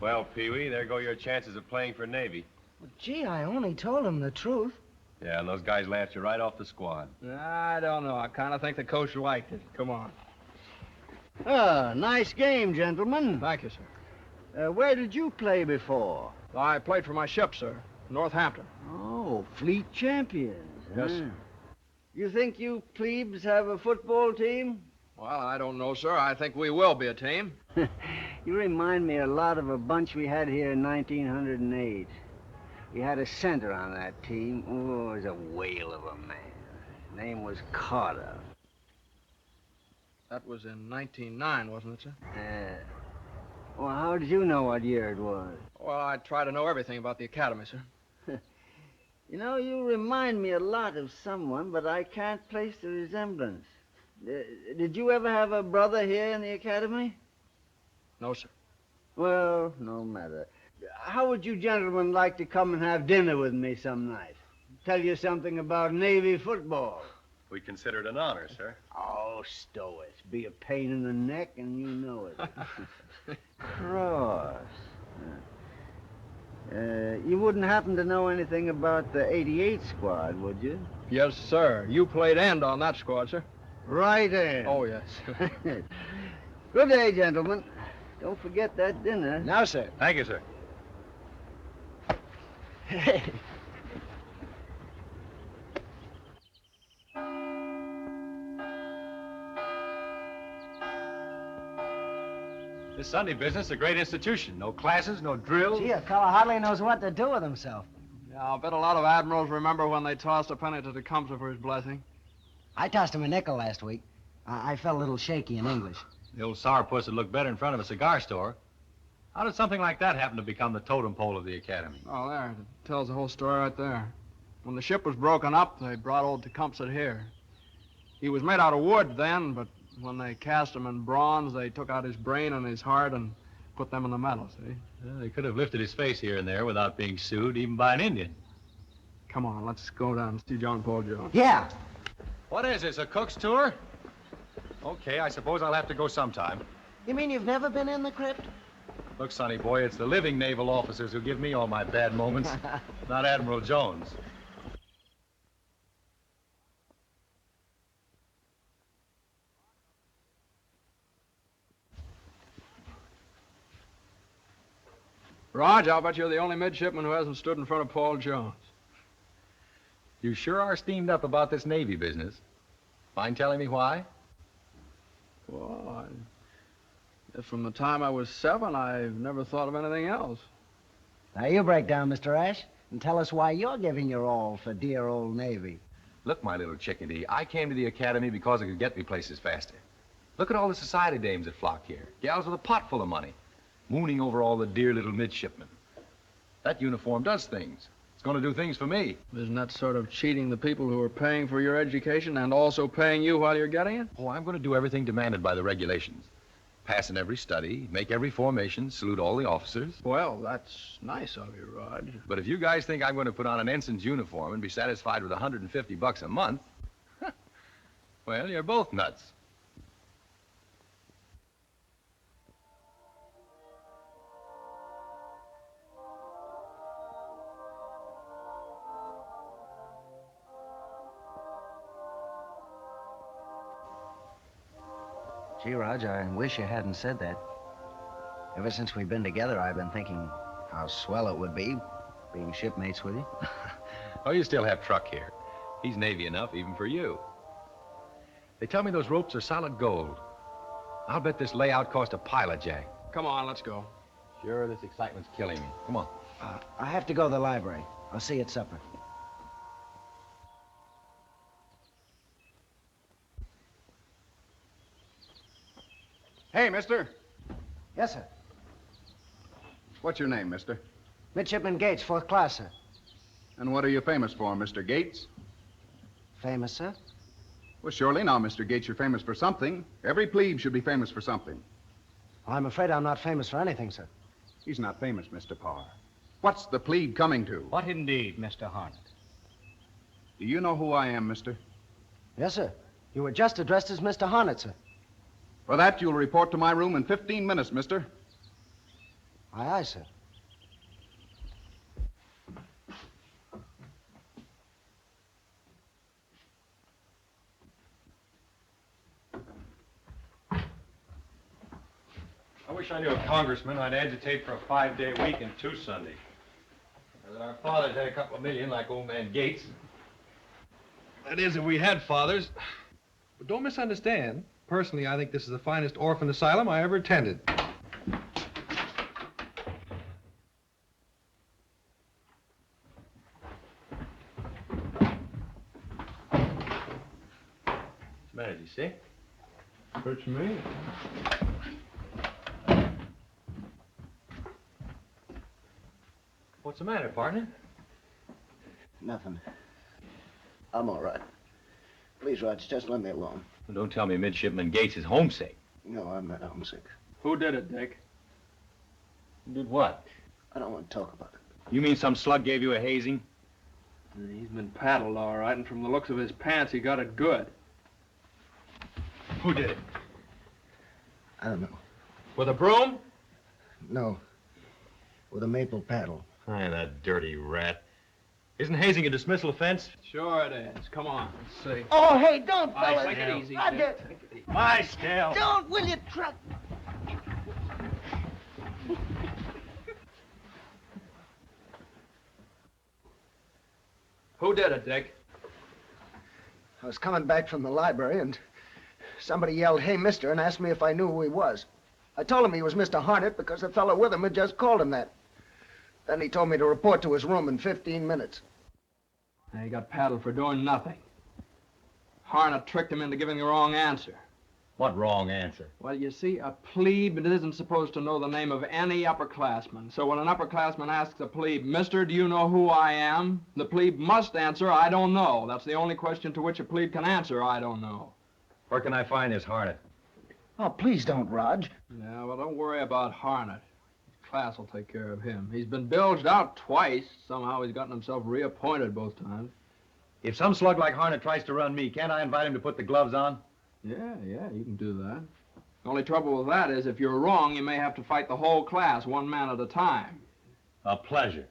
Well, Pee-wee, there go your chances of playing for Navy. Well, gee, I only told him the truth. Yeah, and those guys laughed you right off the squad. I don't know. I kind of think the coach liked it. Come on. Nice game, gentlemen. Thank you, sir. Where did you play before? I played for my ship, sir. Northampton. Oh, fleet champions. Yes, huh? sir. You think you plebes have a football team? Well, I don't know, sir. I think we will be a team. You remind me a lot of a bunch we had here in 1908. We had a center on that team. Oh, he was a whale of a man. His name was Carter. That was in 1909, wasn't it, sir? Well, how did you know what year it was? Well, I try to know everything about the academy, sir. You know, you remind me a lot of someone, but I can't place the resemblance. Did you ever have a brother here in the academy? No, sir. Well, no matter. How would you gentlemen like to come and have dinner with me some night? Tell you something about Navy football. We consider it an honor, sir. Oh, stow it. Be a pain in the neck, and you know it. Cross. You wouldn't happen to know anything about the 88 squad, would you? Yes, sir. You played end on that squad, sir. Right in. Oh, yes. Good day, gentlemen. Don't forget that dinner. Now, sir. Thank you, sir. This Sunday business is a great institution. No classes, no drills. Gee, a fellow hardly knows what to do with himself. Yeah, I'll bet a lot of admirals remember when they tossed a penny to Tecumseh for his blessing. I tossed him a nickel last week. I felt a little shaky in English. The old sourpuss would look better in front of a cigar store. How did something like that happen to become the totem pole of the academy? Oh, there. It tells the whole story right there. When the ship was broken up, they brought old Tecumseh here. He was made out of wood then, but when they cast him in bronze, they took out his brain and his heart and put them in the metal, see? Well, they could have lifted his face here and there without being sued, even by an Indian. Come on, let's go down and see John Paul Jones. Yeah. What is this, a cook's tour? Okay, I suppose I'll have to go sometime. You mean you've never been in the crypt? Look, sonny boy, it's the living naval officers who give me all my bad moments, not Admiral Jones. Raj, I'll bet you're the only midshipman who hasn't stood in front of Paul Jones. You sure are steamed up about this Navy business. Mind telling me why? Well, from the time I was 7, I've never thought of anything else. Now, you break down, Mr. Ash, and tell us why you're giving your all for dear old Navy. Look, my little chickadee, I came to the academy because it could get me places faster. Look at all the society dames that flock here. Gals with a pot full of money, mooning over all the dear little midshipmen. That uniform does things. It's going to do things for me. Isn't that sort of cheating the people who are paying for your education and also paying you while you're getting it? Oh, I'm going to do everything demanded by the regulations. Pass in every study, make every formation, salute all the officers. Well, that's nice of you, Raj. But if you guys think I'm going to put on an ensign's uniform and be satisfied with $150 a month, well, you're both nuts. Gee, Raj, I wish you hadn't said that. Ever since we've been together, I've been thinking how swell it would be being shipmates with you. Oh, you still have Truck here. He's Navy enough, even for you. They tell me those ropes are solid gold. I'll bet this layout cost a pile of jack. Come on, let's go. Sure, this excitement's killing me. Come on. I have to go to the library. I'll see you at supper. Hey, mister. Yes, sir. What's your name, mister? Midshipman Gates, 4th class, sir. And what are you famous for, Mr. Gates? Famous, sir? Well, surely now, Mr. Gates, you're famous for something. Every plebe should be famous for something. Well, I'm afraid I'm not famous for anything, sir. He's not famous, Mr. Parr. What's the plebe coming to? What indeed, Mr. Hornet? Do you know who I am, mister? Yes, sir. You were just addressed as Mr. Hornet, sir. For that, you'll report to my room in 15 minutes, mister. Aye, aye, sir. I wish I knew a congressman I'd agitate for a 5-day week and 2 Sundays. Or that our fathers had a couple of million like old man Gates. That is, if we had fathers. But don't misunderstand. Personally, I think this is the finest orphan asylum I ever attended. What's the matter, is he sick? Hurts me. What's the matter, partner? Nothing. I'm all right. Please, Raj, just let me alone. Well, don't tell me Midshipman Gates is homesick. No, I'm not homesick. Who did it, Dick? Did what? I don't want to talk about it. You mean some slug gave you a hazing? He's been paddled, all right, and from the looks of his pants, he got it good. Who did it? I don't know. With a broom? No. With a maple paddle. Aye, that dirty rat. Isn't hazing a dismissal offense? Sure it is. Come on, let's see. Oh, hey, don't, Aye, fellas. take it easy, I Dick. get- Take it easy. My scale. Don't, will you, truck? Who did it, Dick? I was coming back from the library, and somebody yelled, "Hey, mister," and asked me if I knew who he was. I told him he was Mr. Harnett because the fellow with him had just called him that. Then he told me to report to his room in 15 minutes. He got paddled for doing nothing. Harnett tricked him into giving the wrong answer. What wrong answer? Well, you see, a plebe isn't supposed to know the name of any upperclassman. So when an upperclassman asks a plebe, "Mister, do you know who I am?" the plebe must answer, "I don't know." That's the only question to which a plebe can answer, "I don't know." Where can I find this Harnett? Oh, please don't, Raj. Yeah, well, don't worry about Harnett. Class will take care of him. He's been bilged out twice. Somehow he's gotten himself reappointed both times. If some slug like Harnett tries to run me, can't I invite him to put the gloves on? Yeah, you can do that. The only trouble with that is if you're wrong, you may have to fight the whole class, one man at a time. A pleasure.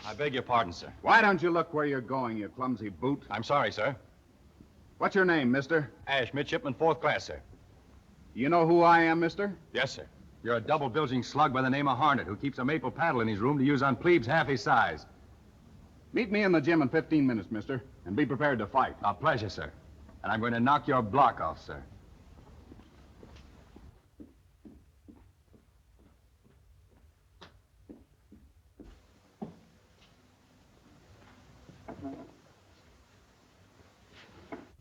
I beg your pardon, sir. Why don't you look where you're going, you clumsy boot? I'm sorry, sir. What's your name, mister? Ash, midshipman, 4th class, sir. You know who I am, mister? Yes, sir. You're a double-bilging slug by the name of Harnett who keeps a maple paddle in his room to use on plebes half his size. Meet me in the gym in 15 minutes, mister, and be prepared to fight. A pleasure, sir. And I'm going to knock your block off, sir.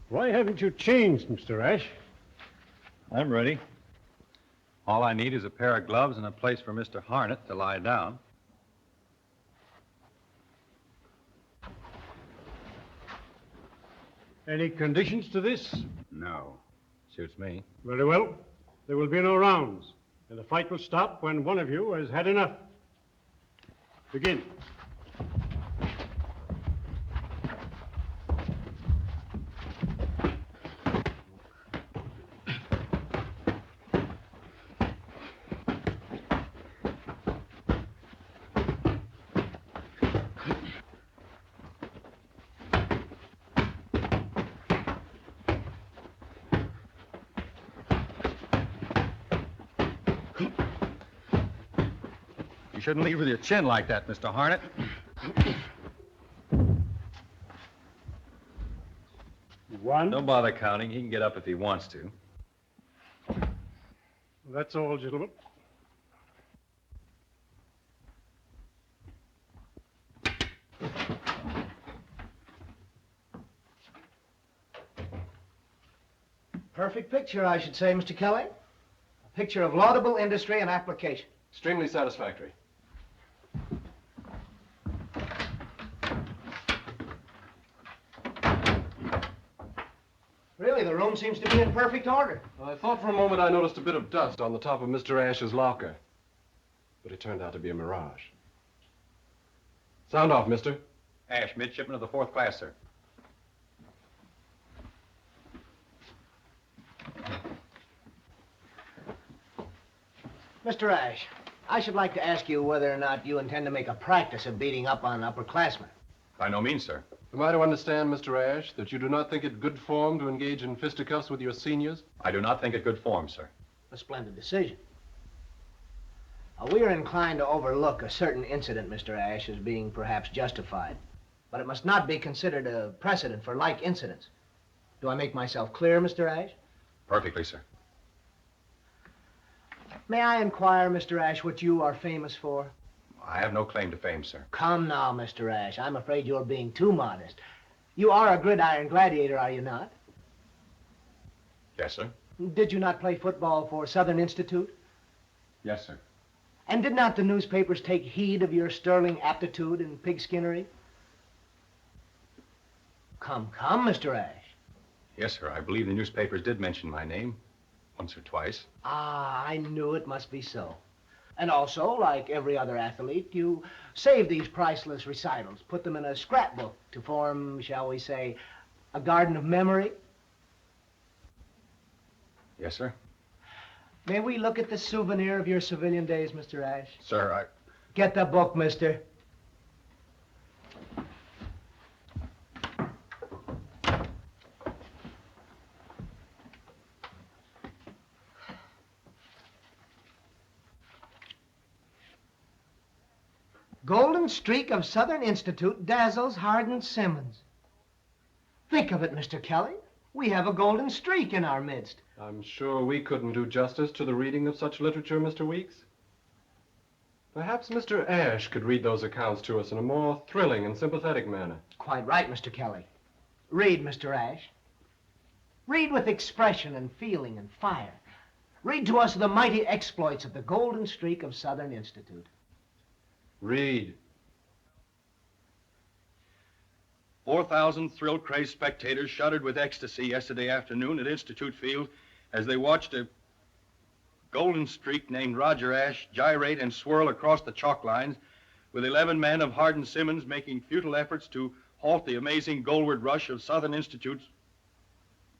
Why haven't you changed, Mr. Ash? I'm ready. All I need is a pair of gloves and a place for Mr. Harnett to lie down. Any conditions to this? No. Suits me. Very well. There will be no rounds, and the fight will stop when one of you has had enough. Begin. You shouldn't leave with your chin like that, Mr. Harnett. One. Don't bother counting. He can get up if he wants to. That's all, gentlemen. Perfect picture, I should say, Mr. Kelly. A picture of laudable industry and application. Extremely satisfactory. Really, the room room seems to be in perfect order. I thought for a moment I noticed a bit of dust on the top of Mr. Ash's locker. But it turned out to be a mirage. Sound off, mister. Ash, midshipman of the 4th class, sir. Mr. Ash, I should like to ask you whether or not you intend to make a practice of beating up on upperclassmen. By no means, sir. Am I to understand, Mr. Ash, that you do not think it good form to engage in fisticuffs with your seniors? I do not think it good form, sir. A splendid decision. We are inclined to overlook a certain incident, Mr. Ash, as being perhaps justified. But it must not be considered a precedent for like incidents. Do I make myself clear, Mr. Ash? Perfectly, sir. May I inquire, Mr. Ash, what you are famous for? I have no claim to fame, sir. Come now, Mr. Ash. I'm afraid you're being too modest. You are a gridiron gladiator, are you not? Yes, sir. Did you not play football for Southern Institute? Yes, sir. And did not the newspapers take heed of your sterling aptitude in pigskinnery? Come, Mr. Ash. Yes, sir. I believe the newspapers did mention my name once or twice. Ah, I knew it must be so. And also, like every other athlete, you save these priceless recitals, put them in a scrapbook to form, shall we say, a garden of memory. Yes, sir. May we look at the souvenir of your civilian days, Mr. Ash? Sir, Get the book, mister. Golden streak of Southern Institute dazzles Hardin Simmons. Think of it, Mr. Kelly. We have a golden streak in our midst. I'm sure we couldn't do justice to the reading of such literature, Mr. Weeks. Perhaps Mr. Ash could read those accounts to us in a more thrilling and sympathetic manner. Quite right, Mr. Kelly. Read, Mr. Ash. Read with expression and feeling and fire. Read to us the mighty exploits of the golden streak of Southern Institute. Read. 4,000 thrill-crazed spectators shuddered with ecstasy yesterday afternoon at Institute Field as they watched a golden streak named Roger Ash gyrate and swirl across the chalk lines, with 11 men of Hardin Simmons making futile efforts to halt the amazing goalward rush of Southern Institute's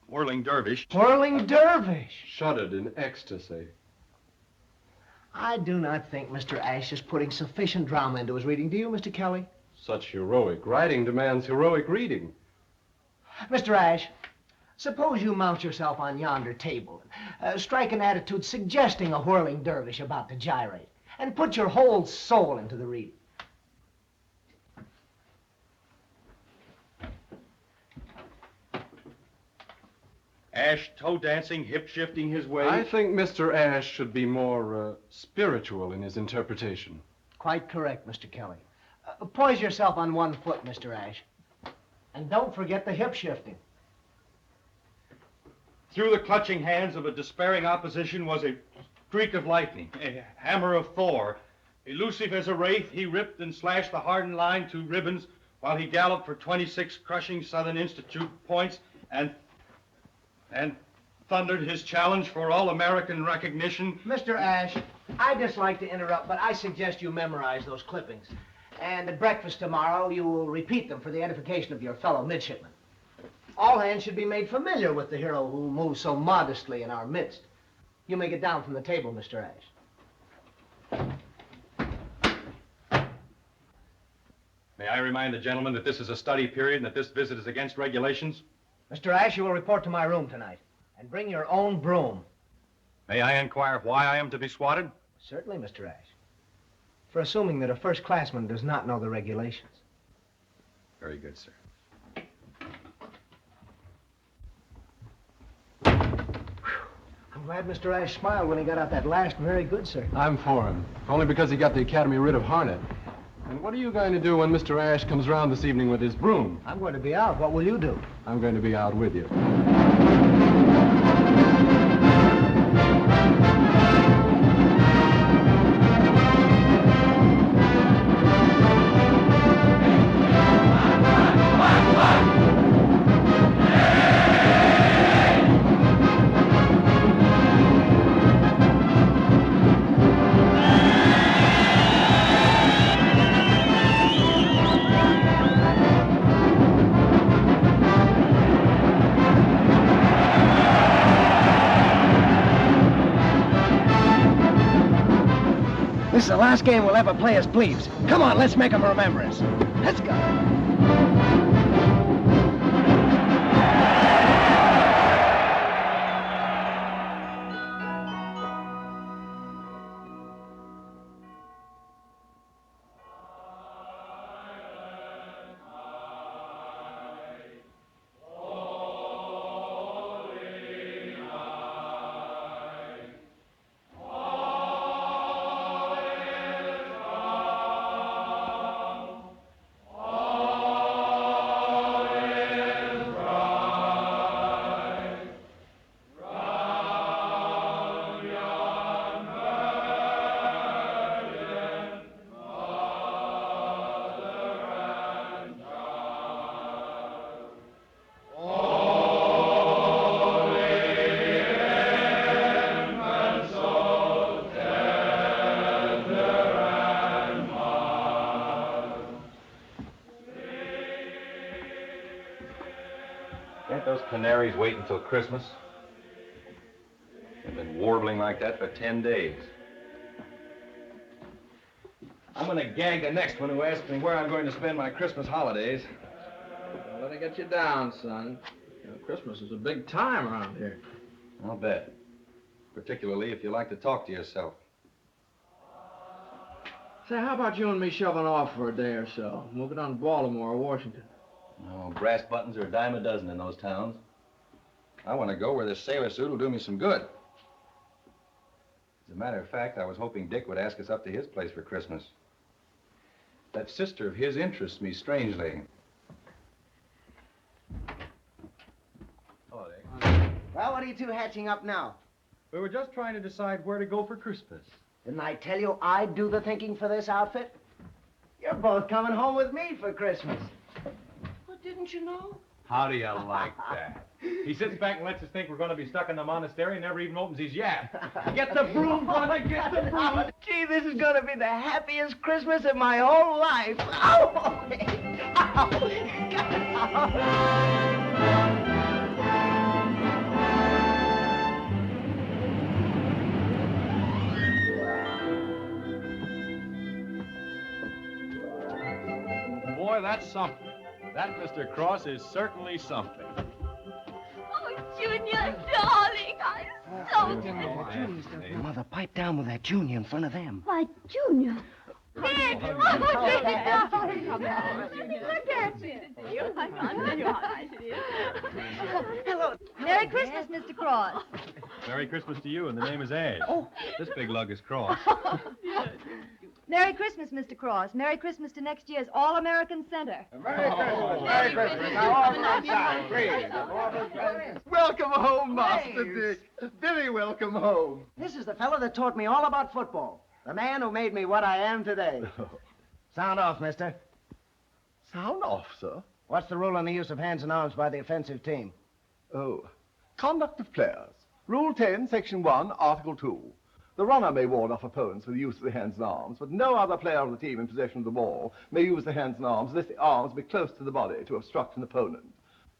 Whirling Dervish. Whirling Dervish! Shuddered in ecstasy. I do not think Mr. Ash is putting sufficient drama into his reading. Do you, Mr. Kelly? Such heroic writing demands heroic reading. Mr. Ash, suppose you mount yourself on yonder table, strike an attitude suggesting a whirling dervish about to gyrate, and put your whole soul into the reading. Ash toe dancing, hip shifting his way. I think Mr. Ash should be more spiritual in his interpretation. Quite correct, Mr. Kelly. Poise yourself on one foot, Mr. Ash. And don't forget the hip shifting. Through the clutching hands of a despairing opposition was a streak of lightning, a hammer of Thor. Elusive as a wraith, he ripped and slashed the Hardin line to ribbons while he galloped for 26 crushing Southern Institute points and thundered his challenge for all-American recognition. Mr. Ash, I dislike to interrupt, but I suggest you memorize those clippings. And at breakfast tomorrow, you will repeat them for the edification of your fellow midshipmen. All hands should be made familiar with the hero who moves so modestly in our midst. You may get down from the table, Mr. Ash. May I remind the gentlemen that this is a study period and that this visit is against regulations? Mr. Ash, you will report to my room tonight. And bring your own broom. May I inquire why I am to be swatted? Certainly, Mr. Ash. For assuming that a first-classman does not know the regulations. Very good, sir. I'm glad Mr. Ash smiled when he got out that last very good, sir. I'm for him. Only because he got the Academy rid of Harnett. And what are you going to do when Mr. Ash comes around this evening with his broom? I'm going to be out. What will you do? I'm going to be out with you. This is the last game we'll ever play as plebes. Come on, let's make them remember us. Let's go. Can't those canaries wait until Christmas? They've been warbling like that for 10 days. I'm gonna gag the next one who asks me where I'm going to spend my Christmas holidays. Don't let it get you down, son. You know, Christmas is a big time around here. I'll bet. Particularly if you like to talk to yourself. Say, how about you and me shoving off for a day or so? We'll go down to Baltimore or Washington. No, brass buttons are a dime a dozen in those towns. I want to go where this sailor suit will do me some good. As a matter of fact, I was hoping Dick would ask us up to his place for Christmas. That sister of his interests me strangely. Hello, Dick. Well, what are you two hatching up now? We were just trying to decide where to go for Christmas. Didn't I tell you I'd do the thinking for this outfit? You're both coming home with me for Christmas. Well, didn't you know? How do you like that? He sits back and lets us think we're going to be stuck in the monastery and never even opens his yap. Get the broom, brother, get the broom. Gee, this is going to be the happiest Christmas of my whole life. Ow! Boy, that's something. That Mr. Cross is certainly something. Oh, Junior, darling, I'm so Mother, pipe down with that Junior in front of them. Why, Junior. Dick! Oh, Dick, darling. Look at it. I can't tell you how nice it is. Hello. Merry Christmas, Mr. Cross. Merry Christmas to you, and the name is Ash. Oh. This big lug is Cross. Merry Christmas, Mr. Cross. Merry Christmas to next year's All-American Center. Merry Christmas. Merry Christmas. Now, all outside, please. Welcome home, Master Dick. Very welcome home. This is the fellow that taught me all about football. The man who made me what I am today. Sound off, mister. Sound off, sir. What's the rule on the use of hands and arms by the offensive team? Oh, conduct of players. Rule 10, Section 1, Article 2. The runner may ward off opponents with the use of the hands and arms, but no other player of the team in possession of the ball may use the hands and arms unless the arms be close to the body to obstruct an opponent.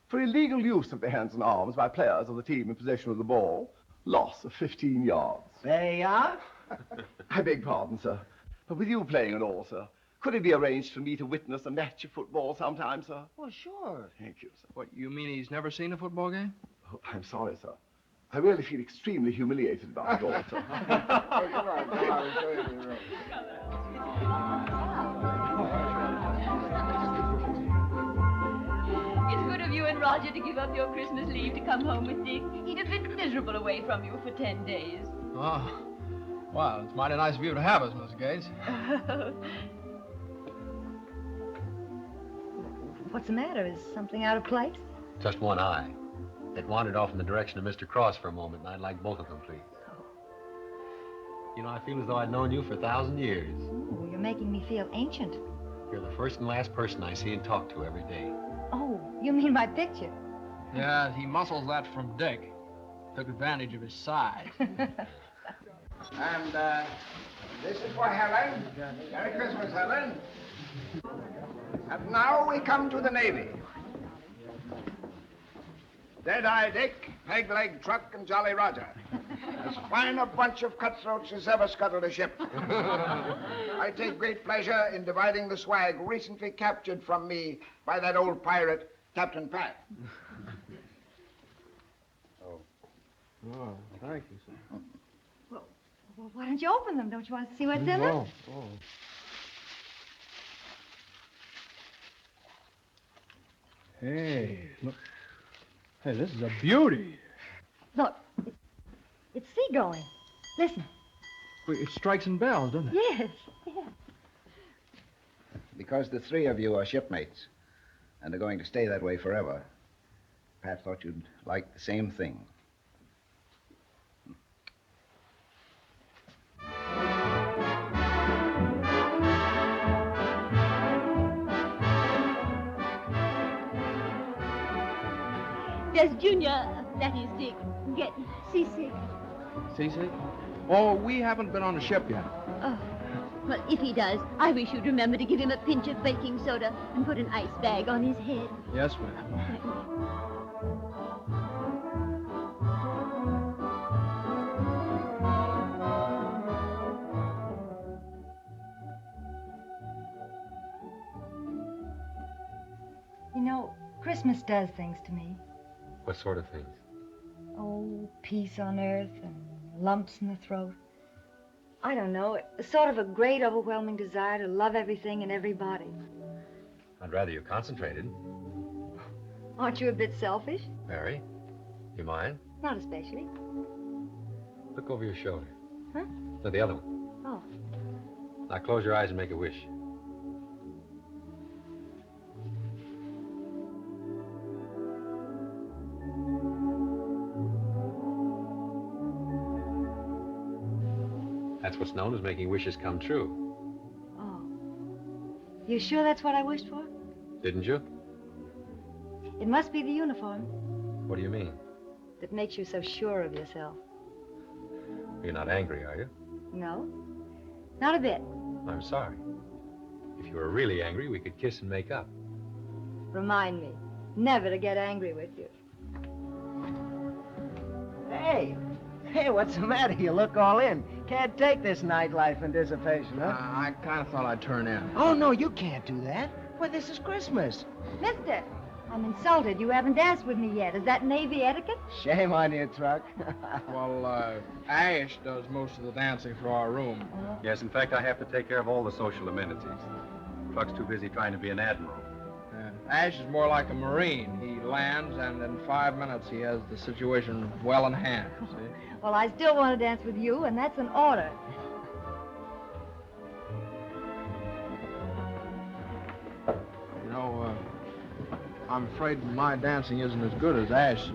For illegal use of the hands and arms by players of the team in possession of the ball, loss of 15 yards. There you are. I beg pardon, sir. But with you playing and all, sir, could it be arranged for me to witness a match of football sometime, sir? Well, sure. Thank you, sir. What, you mean he's never seen a football game? Oh, I'm sorry, sir. I really feel extremely humiliated about it all, sir. It's good of you and Roger to give up your Christmas leave to come home with Dick. He'd have been miserable away from you for 10 days. Oh, well, it's mighty nice of you to have us, Miss Gates. What's the matter? Is something out of place? Just one eye. It wandered off in the direction of Mr. Cross for a moment, and I'd like both of them, please. You know, I feel as though I'd known you for 1,000 years. Oh, you're making me feel ancient. You're the first and last person I see and talk to every day. Oh, you mean my picture? Yeah, he muscles that from Dick. Took advantage of his size. And, this is for Helen. Merry Christmas, Helen. And now we come to the Navy. Dead-Eye Dick, Peg-Leg Truck, and Jolly Roger. As fine a bunch of cutthroats as ever scuttled a ship. I take great pleasure in dividing the swag recently captured from me by that old pirate, Captain Pat. Oh, thank you, sir. Well, why don't you open them? Don't you want to see what's in them? Hey, look. Hey, this is a beauty. Look, it's seagoing. Listen. It strikes and bells, doesn't it? Yes, yes. Because the three of you are shipmates and are going to stay that way forever, Pat thought you'd like the same thing. Does Junior, that is Dick, get seasick? Seasick? Oh, we haven't been on the ship yet. Oh, well, if he does, I wish you'd remember to give him a pinch of baking soda and put an ice bag on his head. Yes, ma'am. You know, Christmas does things to me. What sort of things? Oh, peace on earth and lumps in the throat. I don't know. It's sort of a great, overwhelming desire to love everything and everybody. I'd rather you concentrated. Aren't you a bit selfish? Mary, you mind? Not especially. Look over your shoulder. Huh? No, the other one. Oh. Now close your eyes and make a wish. That's what's known as making wishes come true. Oh. You sure that's what I wished for? Didn't you? It must be the uniform What do you mean? that makes you so sure of yourself. You're not angry, are you? No? Not a bit. I'm sorry. If you were really angry, we could kiss and make up. Remind me never to get angry with you. Hey, what's the matter? You look all in. Can't take this nightlife and dissipation, huh? I kind of thought I'd turn in. Oh, no, you can't do that. Why, this is Christmas. Mister, I'm insulted. You haven't danced with me yet. Is that Navy etiquette? Shame on you, Truck. Well, Ash does most of the dancing for our room. Yes, in fact, I have to take care of all the social amenities. Truck's too busy trying to be an admiral. Ash is more like a Marine. He lands, and in 5 minutes he has the situation well in hand, see? Well, I still want to dance with you, and that's an order. You know, I'm afraid my dancing isn't as good as Ash's.